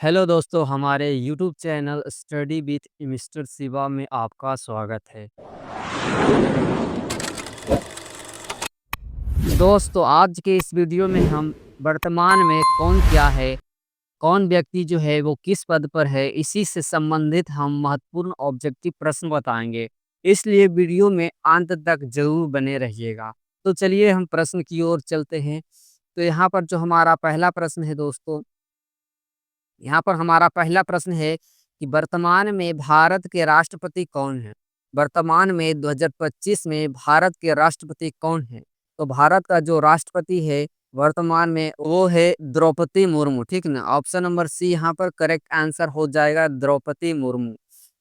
Hello दोस्तों, हमारे YouTube channel study with mister Shiva में आपका स्वागत है। दोस्तों, आज के इस वीडियो में हम वर्तमान में कौन क्या है, कौन व्यक्ति जो है वो किस पद पर है, इसी से संबंधित हम महत्वपूर्ण ऑब्जेक्टिव प्रश्न बताएंगे। इसलिए वीडियो में अंत तक जरूर बने रहिएगा। तो चलिए हम प्रश्न की ओर चलते हैं। तो यहाँ पर जो हमारा पहला प्रश्न है दोस्तों, यहाँ पर हमारा पहला प्रश्न है कि वर्तमान में भारत के राष्ट्रपति कौन है? वर्तमान में 2025 में भारत के राष्ट्रपति कौन है? तो भारत का जो राष्ट्रपति है वर्तमान में वो है द्रौपदी मुर्मू, ठीक ना। ऑप्शन नंबर सी यहाँ पर करेक्ट आंसर हो जाएगा, द्रौपदी मुर्मू।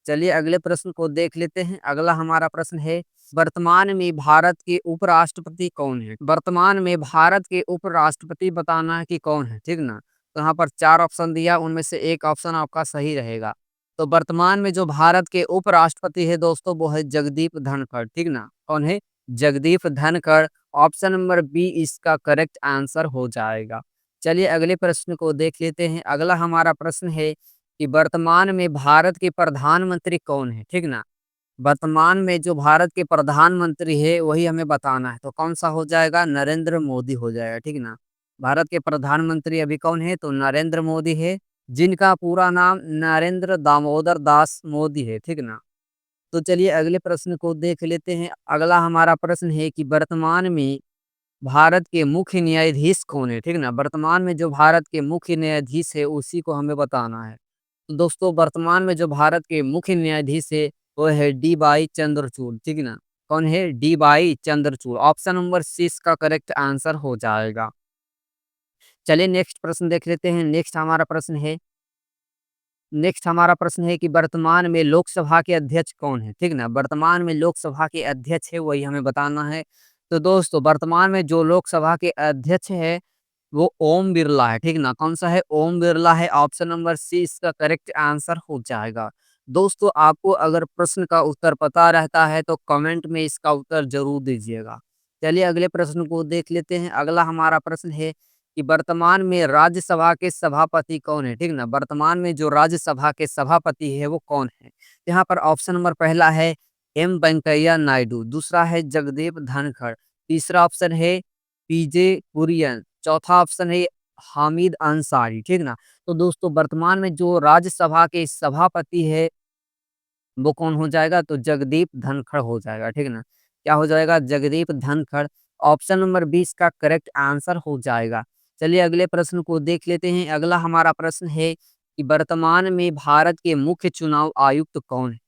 चलिए अगले प्रश्न को देख लेते हैं। अगला हमारा प्रश्न है, वर्तमान में भारत के उपराष्ट्रपति कौन है? वर्तमान में भारत के उपराष्ट्रपति बताना है कि कौन है, ठीक ना। तो यहाँ पर 4 ऑप्शन दिया, उनमें से एक ऑप्शन आपका सही रहेगा। तो वर्तमान में जो भारत के उपराष्ट्रपति है दोस्तों वो है जगदीप धनखड़, ठीक ना। कौन है? Jagdeep Dhankhar. Option number B इसका करेक्ट आंसर हो जाएगा। चलिए अगले प्रश्न को देख लेते हैं। अगला हमारा प्रश्न है कि वर्तमान में भारत के प्रधानमंत्री कौन है, ठीक ना। वर्तमान में जो भारत के प्रधानमंत्री है वही हमें बताना है। तो कौन सा हो जाएगा? नरेंद्र मोदी हो जाएगा, ठीक ना। भारत के प्रधानमंत्री अभी कौन है? तो नरेंद्र मोदी है, जिनका पूरा नाम नरेंद्र दामोदर दास मोदी है, ठीक ना। तो चलिए अगले प्रश्न को देख लेते हैं। अगला हमारा प्रश्न है कि वर्तमान में भारत के मुख्य न्यायाधीश कौन है, ठीक ना। वर्तमान में जो भारत के मुख्य न्यायाधीश है उसी को हमें बताना है। तो दोस्तों वर्तमान में जो भारत के मुख्य न्यायाधीश है वो है डी वाई चंद्रचूड़, ठीक ना। कौन है? D Y Chandrachud. Option number C इसका करेक्ट आंसर हो जाएगा। चलिए नेक्स्ट प्रश्न देख लेते हैं। नेक्स्ट हमारा प्रश्न है कि वर्तमान में लोकसभा के अध्यक्ष कौन है, ठीक ना। वर्तमान में लोकसभा के अध्यक्ष है वही हमें बताना है। तो दोस्तों वर्तमान में जो लोकसभा के अध्यक्ष है वो ओम बिरला है, ठीक ना। कौन सा है? ओम बिरला है। ऑप्शन नंबर सी इसका करेक्ट आंसर हो जाएगा। दोस्तों आपको अगर प्रश्न का उत्तर पता रहता है तो कमेंट में इसका उत्तर जरूर दीजिएगा। चलिए अगले प्रश्न को देख लेते हैं। अगला हमारा प्रश्न है कि वर्तमान में राज्यसभा के सभापति कौन है, ठीक ना। वर्तमान में जो राज्यसभा के सभापति है वो कौन है? यहाँ पर ऑप्शन नंबर पहला है एम वेंकैया नायडू, दूसरा है जगदीप धनखड़, तीसरा ऑप्शन है पीजे कुरियन, चौथा ऑप्शन है हामिद अंसारी, ठीक ना। तो दोस्तों वर्तमान में जो राज्यसभा के सभापति है वो कौन हो जाएगा? तो जगदीप धनखड़ हो जाएगा, ठीक ना। क्या हो जाएगा? जगदीप धनखड़। ऑप्शन नंबर 20 का करेक्ट आंसर हो जाएगा। चलिए अगले प्रश्न को देख लेते हैं। अगला हमारा प्रश्न है कि वर्तमान में भारत के मुख्य चुनाव आयुक्त कौन है?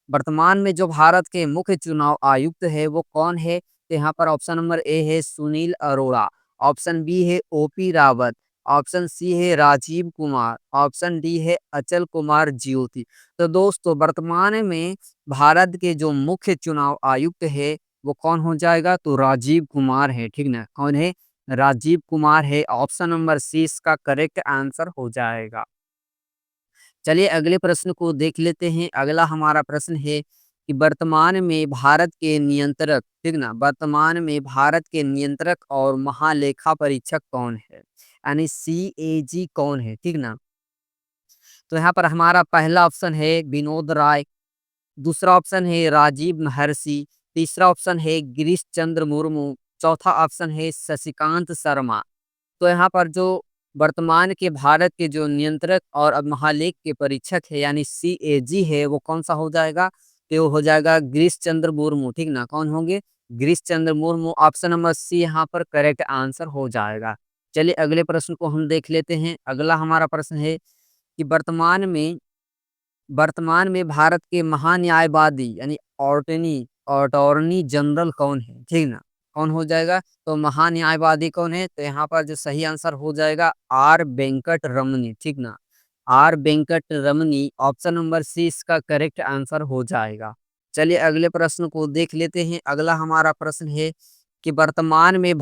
वर्तमान में जो भारत के मुख्य चुनाव आयुक्त है वो कौन है? तो यहाँ पर ऑप्शन नंबर ए है सुनील अरोड़ा, ऑप्शन बी है ओपी रावत, ऑप्शन सी है राजीव कुमार, ऑप्शन डी है अचल कुमार ज्योति। तो दोस्तों वर्तमान में भारत के जो मुख्य चुनाव आयुक्त है वो कौन हो जाएगा? तो राजीव कुमार है, ठीक ना। कौन है? राजीव कुमार है। ऑप्शन नंबर सी इसका करेक्ट आंसर हो जाएगा। चलिए अगले प्रश्न को देख लेते हैं। अगला हमारा प्रश्न है कि वर्तमान में भारत के नियंत्रक, ठीक ना, वर्तमान में भारत के नियंत्रक और महालेखा परीक्षक कौन है? यानी सीएजी कौन है, ठीक ना। तो यहाँ पर हमारा पहला ऑप्शन है विनोद राय, दूसरा ऑप्शन है राजीव महर्षि, तीसरा ऑप्शन है गिरीश चंद्र मुर्मू, चौथा ऑप्शन है शशिकांत शर्मा। तो यहाँ पर जो वर्तमान के भारत के जो नियंत्रक और अब महालेख के परीक्षक है यानी सीएजी है वो कौन सा हो जाएगा? तो वो हो जाएगा गिरीश चंद्र मुर्मू, ठीक ना। कौन होंगे? गिरीश चंद्र मुर्मू। ऑप्शन नंबर सी यहाँ पर करेक्ट आंसर हो जाएगा। चलिए अगले प्रश्न को हम देख लेते हैं। अगला हमारा प्रश्न है कि वर्तमान में भारत के महान्यायवादी यानी अटॉर्नी जनरल कौन है, ठीक ना। कौन हो जाएगा? तो महान्यायवादी कौन है? तो यहाँ पर जो सही आंसर हो जाएगा आर वेंकट रमनी, ठीक ना। R Venkat Ramani. Option number C इसका करेक्ट आंसर हो जाएगा। चलिए अगले प्रश्न को देख लेते हैं। अगला हमारा प्रश्न है कि वर्तमान में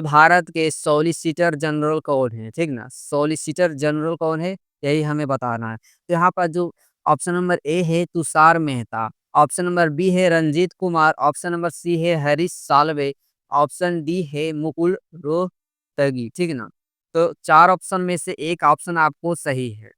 भारत के सॉलिसिटर जनरल कौन है, ठीक ना। सॉलिसिटर जनरल कौन है यही हमें बताना है। तो यहाँ पर जो ऑप्शन नंबर ए है Tushar Mehta, option number B है Ranjit Kumar, option number C है हरीश साल्वे, ऑप्शन डी है मुकुल रोहतगी, ठीक ना। तो 4 ऑप्शन में से एक ऑप्शन आपको सही है।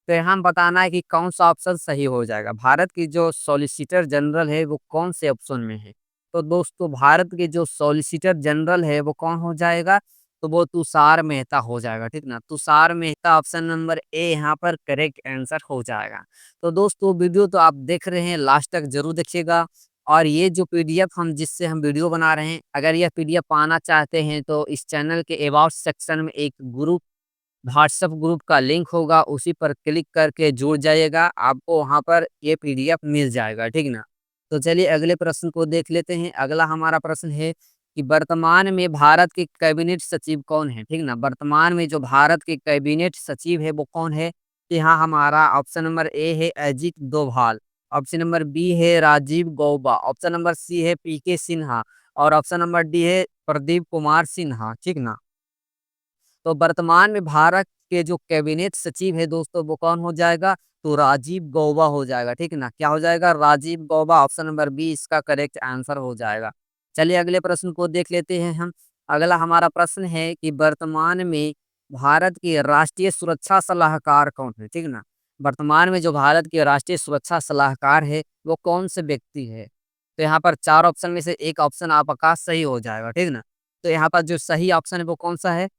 तो यहाँ बताना है कि कौन-सा ऑप्शन सही हो जाएगा। भारत की जो सॉलिसिटर जनरल है वो कौन से ऑप्शन में है? तो दोस्तों भारत के जो सॉलिसिटर जनरल है वो कौन हो जाएगा? तो वो तुषार मेहता हो जाएगा, ठीक ना? तुषार मेहता ऑप्शन नंबर ए यहाँ पर करेक्ट आंसर हो जाएगा। तो दोस्तों वीडियो तो आप देख रहे हैं, लास्ट तक ज़रूर देखिएगा। और ये जो पीडीएफ जिससे हम वीडियो बना रहे हैं, अगर यह पीडीएफ पाना चाहते हैं तो इस चैनल के अबाउट सेक्शन में एक ग्रुप व्हाट्सएप ग्रुप का लिंक होगा, उसी पर क्लिक करके जुड़ जाइएगा, आपको वहाँ पर ये पीडीएफ मिल जाएगा, ठीक ना? तो चलिए अगले प्रश्न को देख लेते हैं। अगला हमारा प्रश्न है कि वर्तमान में भारत के कैबिनेट सचिव कौन है? ठीक ना? वर्तमान में जो भारत के कैबिनेट सचिव है वो कौन है? तो यहाँ हमारा ऑप्शन नंबर ए है Ajit Doval, option number B है Rajiv Gauba, option number C है पीके सिन्हा और ऑप्शन नंबर डी है प्रदीप कुमार सिन्हा, ठीक ना? तो वर्तमान में भारत के जो कैबिनेट सचिव है दोस्तों वो कौन हो जाएगा? तो राजीव गौबा हो जाएगा, ठीक है ना? क्या हो जाएगा? Rajiv Gauba, option number B इसका करेक्ट आंसर हो जाएगा। चलिए अगले प्रश्न को देख लेते हैं हम। अगला हमारा प्रश्न है कि वर्तमान में भारत के राष्ट्रीय सुरक्षा सलाहकार कौन है? ठीक है ना? वर्तमान में जो भारत के राष्ट्रीय सुरक्षा सलाहकार है वो कौन से व्यक्ति है? तो यहाँ पर 4 ऑप्शन में से एक ऑप्शन आपका सही हो जाएगा, ठीक है ना? तो यहाँ पर जो सही ऑप्शन है वो कौन-सा है?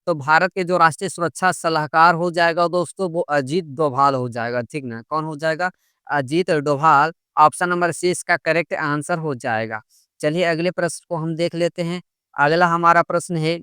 तो भारत के जो राष्ट्रीय सुरक्षा सलाहकार हो जाएगा दोस्तों वो अजीत डोभाल हो जाएगा, ठीक ना? कौन हो जाएगा? Ajit Doval, option number C इसका करेक्ट आंसर हो जाएगा। चलिए अगले प्रश्न को हम देख लेते हैं। अगला हमारा प्रश्न है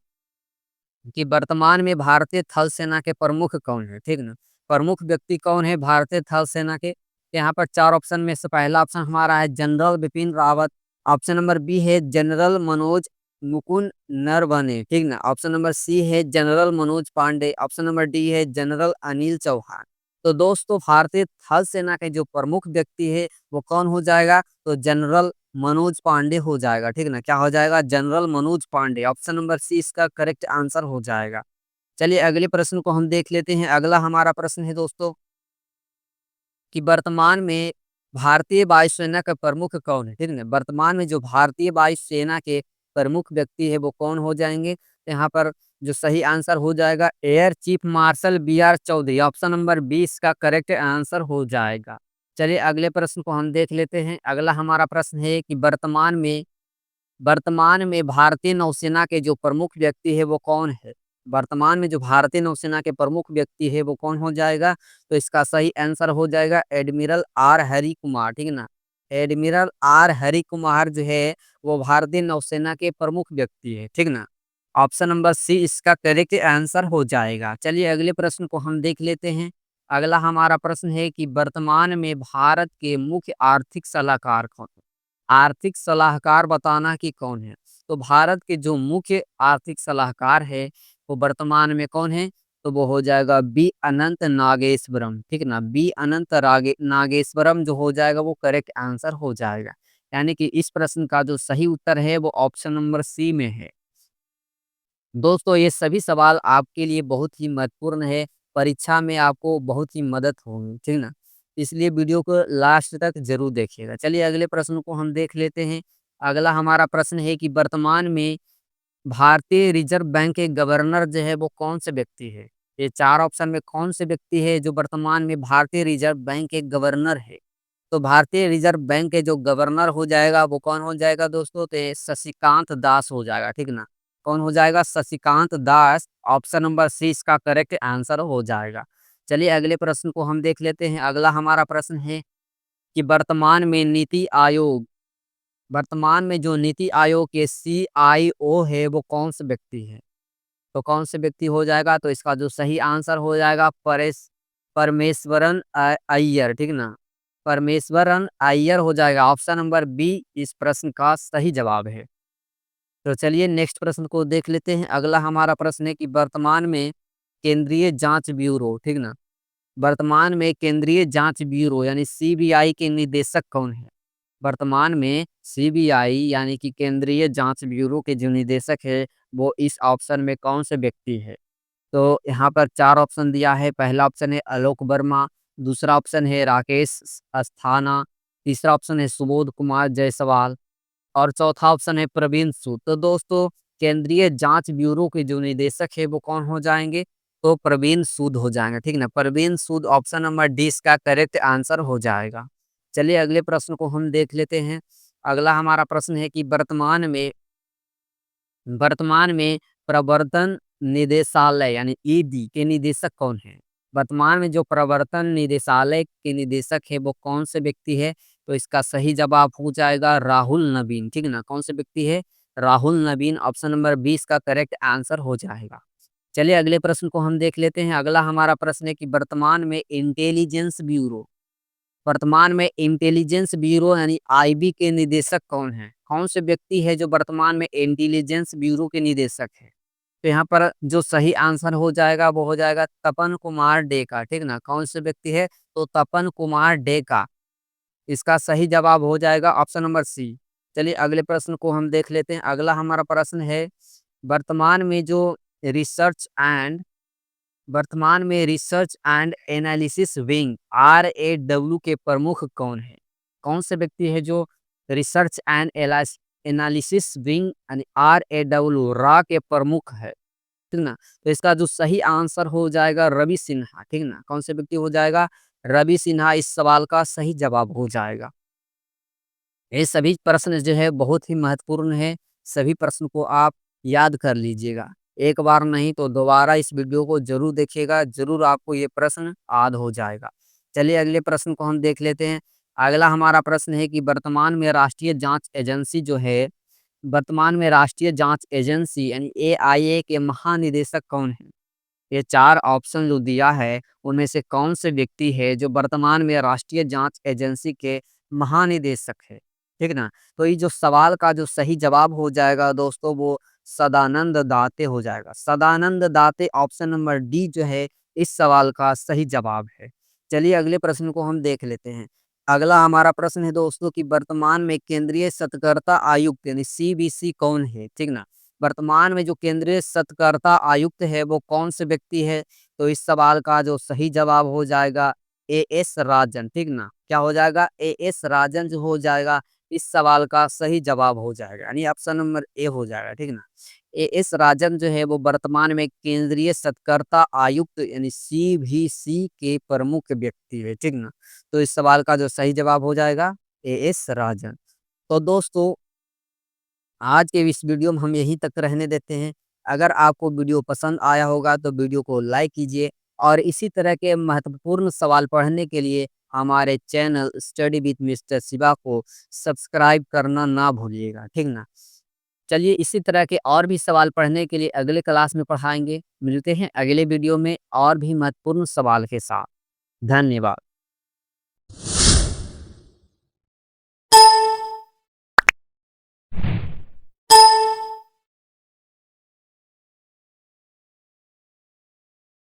कि वर्तमान में भारतीय थल सेना के प्रमुख कौन है? ठीक ना? प्रमुख व्यक्ति कौन है भारतीय थल सेना के? यहाँ पर 4 ऑप्शन में से पहला ऑप्शन हमारा है general Bipin Rawat, option number B है जनरल मनोज मुकुंद नरवणे, ठीक ना? ऑप्शन नंबर सी है general Manoj Pande, option number D है जनरल अनिल चौहान। तो दोस्तों भारतीय थल सेना के जो प्रमुख व्यक्ति है वो कौन हो जाएगा? तो जनरल मनोज पांडे हो जाएगा, ठीक है ना? क्या हो जाएगा? General Manoj Pande, option number C इसका करेक्ट आंसर हो जाएगा। चलिए अगले प्रश्न को हम देख लेते हैं। अगला हमारा प्रश्न है दोस्तों कि वर्तमान में भारतीय वायुसेना का प्रमुख कौन है? ठीक है ना? वर्तमान में जो भारतीय वायुसेना के प्रमुख व्यक्ति है वो कौन हो जाएँगे? तो यहाँ पर जो सही आंसर हो जाएगा air chief marshal B R Chaudhary, option number B इसका करेक्ट आंसर हो जाएगा। चलिए अगले प्रश्न को हम देख लेते हैं। अगला हमारा प्रश्न है कि वर्तमान में भारतीय नौसेना के जो प्रमुख व्यक्ति है वो कौन है? वर्तमान में जो भारतीय नौसेना के प्रमुख व्यक्ति है वो कौन हो जाएगा? तो इसका सही आंसर हो जाएगा एडमिरल आर हरि कुमार, ठीक है ना? एडमिरल आर हरि कुमार जो है वो भारतीय नौसेना के प्रमुख व्यक्ति है, ठीक ना? ऑप्शन नंबर सी इसका करेक्ट आंसर हो जाएगा। चलिए अगले प्रश्न को हम देख लेते हैं। अगला हमारा प्रश्न है कि वर्तमान में भारत के मुख्य आर्थिक सलाहकार कौन है? आर्थिक सलाहकार बताना कि कौन है? तो भारत के जो मुख्य आर्थिक सलाहकार है, वो वर्तमान में कौन है? तो वो हो जाएगा बी अनंत नागेश्वरम, ठीक है ना? बी अनंत रागे नागेश्वरम जो हो जाएगा वो करेक्ट आंसर हो जाएगा। यानी कि इस प्रश्न का जो सही उत्तर है वो ऑप्शन नंबर सी में है। दोस्तों ये सभी सवाल आपके लिए बहुत ही महत्वपूर्ण है, परीक्षा में आपको बहुत ही मदद होगी, ठीक ना? इसलिए वीडियो को लास्ट तक ज़रूर देखिएगा। चलिए अगले प्रश्न को हम देख लेते हैं। अगला हमारा प्रश्न है कि वर्तमान में भारतीय रिज़र्व बैंक के गवर्नर जो है वो कौन से व्यक्ति है? ये 4 ऑप्शन में कौन से व्यक्ति है जो वर्तमान में भारतीय रिज़र्व बैंक के गवर्नर है? तो भारतीय रिज़र्व बैंक के जो गवर्नर हो जाएगा वो कौन हो जाएगा दोस्तों? तो ये शशिकांत दास हो जाएगा, ठीक ना? कौन हो जाएगा? Shashikant Das, option number C इसका करेक्ट आंसर हो जाएगा। चलिए अगले प्रश्न को हम देख लेते हैं। अगला हमारा प्रश्न है कि वर्तमान में जो नीति आयोग के सीआईओ है वो कौन से व्यक्ति है? तो कौन से व्यक्ति हो जाएगा? तो इसका जो सही आंसर हो जाएगा परमेश्वरन अय्यर, ठीक ना? परमेश्वरन अय्यर हो जाएगा, ऑप्शन नंबर बी इस प्रश्न का सही जवाब है। तो चलिए नेक्स्ट प्रश्न को देख लेते हैं। अगला हमारा प्रश्न है कि वर्तमान में केंद्रीय जांच ब्यूरो, ठीक ना? वर्तमान में केंद्रीय जांच ब्यूरो यानी सीबीआई के निदेशक कौन है? वर्तमान में सीबीआई यानी कि केंद्रीय जांच ब्यूरो के जो निदेशक है वो इस ऑप्शन में कौन से व्यक्ति है? तो यहाँ पर 4 ऑप्शन दिया है। पहला ऑप्शन है आलोक वर्मा, दूसरा ऑप्शन है राकेश अस्थाना, तीसरा ऑप्शन है सुबोध कुमार जायसवाल और चौथा ऑप्शन है प्रवीण सूद। तो दोस्तों केंद्रीय जांच ब्यूरो के जो निदेशक है वो कौन हो जाएंगे? तो प्रवीण सूद हो जाएंगे, ठीक ना। प्रवीण सूद ऑप्शन नंबर डी इसका करेक्ट आंसर हो जाएगा। चलिए अगले प्रश्न को हम देख लेते हैं। अगला हमारा प्रश्न है कि वर्तमान में प्रवर्तन निदेशालय यानी ईडी के निदेशक कौन है? वर्तमान में जो प्रवर्तन निदेशालय के निदेशक है वो कौन से व्यक्ति है? तो इसका सही जवाब हो जाएगा राहुल नवीन, ठीक ना। कौन से व्यक्ति है? राहुल नवीन ऑप्शन नंबर 20 का करेक्ट आंसर हो जाएगा। चलिए अगले प्रश्न को हम देख लेते हैं। अगला हमारा प्रश्न है कि वर्तमान में इंटेलिजेंस ब्यूरो यानी आईबी के निदेशक कौन है? कौन से व्यक्ति है जो वर्तमान में इंटेलिजेंस ब्यूरो के निदेशक है? तो यहाँ पर जो सही आंसर हो जाएगा वो हो जाएगा तपन कुमार डेका, ठीक ना। कौन से व्यक्ति है? तो तपन कुमार डेका इसका सही जवाब हो जाएगा ऑप्शन नंबर सी। चलिए अगले प्रश्न को हम देख लेते हैं। अगला हमारा प्रश्न है वर्तमान में जो रिसर्च एंड वर्तमान में research and analysis wing RAW के प्रमुख कौन है? कौन से व्यक्ति है जो रिसर्च एंड एनालिसिस विंग यानी RAW रा के प्रमुख है, ठीक ना। तो इसका जो सही आंसर हो जाएगा रवि सिन्हा, ठीक ना। कौन से व्यक्ति हो जाएगा? रवि सिन्हा इस सवाल का सही जवाब हो जाएगा। ये सभी प्रश्न जो है बहुत ही महत्वपूर्ण है। सभी प्रश्न को आप याद कर लीजिएगा। एक बार नहीं तो दोबारा इस वीडियो को ज़रूर देखिएगा, ज़रूर आपको ये प्रश्न याद हो जाएगा। चलिए अगले प्रश्न को हम देख लेते हैं। अगला हमारा प्रश्न है कि वर्तमान में राष्ट्रीय जाँच एजेंसी यानी AIA के महानिदेशक कौन हैं? ये 4 ऑप्शन जो दिया है, उनमें से कौन से व्यक्ति है जो वर्तमान में राष्ट्रीय जाँच एजेंसी के महानिदेशक है, ठीक ना? तो ये जो सवाल का जो सही जवाब हो जाएगा दोस्तों वो सदानंद दाते हो जाएगा। सदानंद दाते ऑप्शन नंबर डी जो है इस सवाल का सही जवाब है। चलिए अगले प्रश्न को हम देख लेते हैं। अगला हमारा प्रश्न है दोस्तों कि वर्तमान में केंद्रीय सतर्कता आयुक्त यानी CBC कौन है, ठीक ना? वर्तमान में जो केंद्रीय सतर्कता आयुक्त है वो कौन से व्यक्ति है? तो इस सवाल का जो सही जवाब हो जाएगा AS राजन, ठीक ना। क्या हो जाएगा? AS राजन जो हो जाएगा इस सवाल का सही जवाब हो जाएगा, यानी ऑप्शन नंबर ए हो जाएगा, ठीक ना। AS राजन जो है वो वर्तमान में केंद्रीय सतर्कता आयुक्त यानी CBC के प्रमुख व्यक्ति है, ठीक ना। तो इस सवाल का जो सही जवाब हो जाएगा AS राजन। तो दोस्तों आज के इस वीडियो में हम यहीं तक रहने देते हैं। अगर आपको वीडियो पसंद आया होगा तो वीडियो को लाइक कीजिए और इसी तरह के महत्वपूर्ण सवाल पढ़ने के लिए हमारे channel study with mister Shiva को सब्सक्राइब करना ना भूलिएगा, ठीक ना। चलिए इसी तरह के और भी सवाल पढ़ने के लिए अगले क्लास में पढ़ाएंगे। मिलते हैं अगले वीडियो में और भी महत्वपूर्ण सवाल के साथ। धन्यवाद।